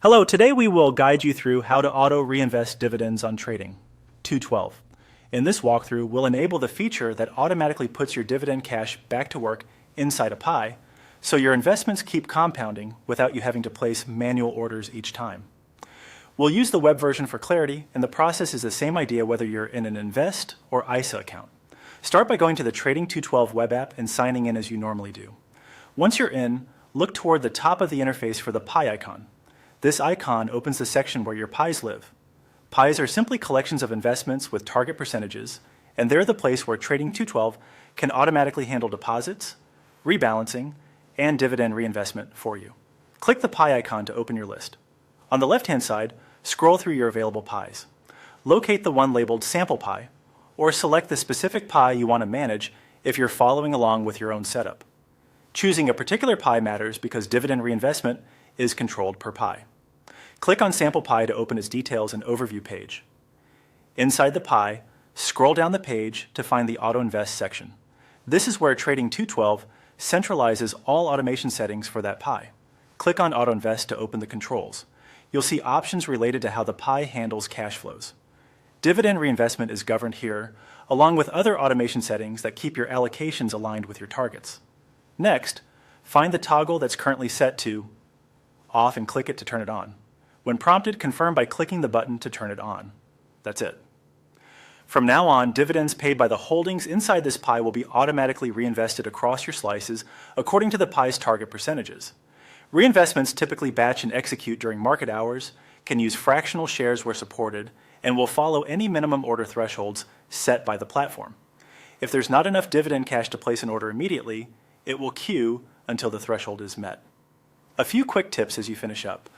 Hello, today we will guide you through how to auto reinvest dividends on trading. 212. In this walkthrough, we'll enable the feature that automatically puts your dividend cash back to work inside a pie, so your investments keep compounding without you having to place manual orders each time. We'll use the web version for clarity, and the process is the same idea whether you're in an Invest or ISA account. Start by going to the Trading 212 web app and signing in as you normally do. Once you're in, look toward the top of the interface for the pie icon. This icon opens the section where your pies live. Pies are simply collections of investments with target percentages, and they're the place where Trading 212 can automatically handle deposits, rebalancing, and dividend reinvestment for you. Click the pie icon to open your list. On the left-hand side, scroll through your available pies. Locate the one labeled Sample Pie, or select the specific pie you want to manage if you're following along with your own setup. Choosing a particular pie matters because dividend reinvestment is controlled per pie. Click on Sample Pie to open its details and overview page. Inside the pie, scroll down the page to find the Auto Invest section. This is where Trading 212 centralizes all automation settings for that pie. Click on Auto Invest to open the controls. You'll see options related to how the pie handles cash flows. Dividend reinvestment is governed here, along with other automation settings that keep your allocations aligned with your targets. Next, find the toggle that's currently set to off and click it to turn it on. When prompted, confirm by clicking the button to turn it on. That's it. From now on, dividends paid by the holdings inside this pie will be automatically reinvested across your slices according to the pie's target percentages. Reinvestments typically batch and execute during market hours, can use fractional shares where supported, and will follow any minimum order thresholds set by the platform. If there's not enough dividend cash to place an order immediately, it will queue until the threshold is met. A few quick tips as you finish up.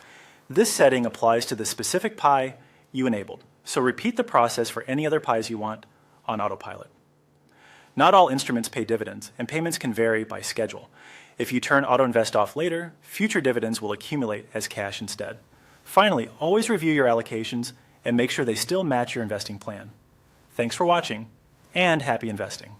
This setting applies to the specific pie you enabled, so repeat the process for any other pies you want on autopilot. Not all instruments pay dividends, and payments can vary by schedule. If you turn Auto Invest off later, future dividends will accumulate as cash instead. Finally, always review your allocations and make sure they still match your investing plan. Thanks for watching, and happy investing.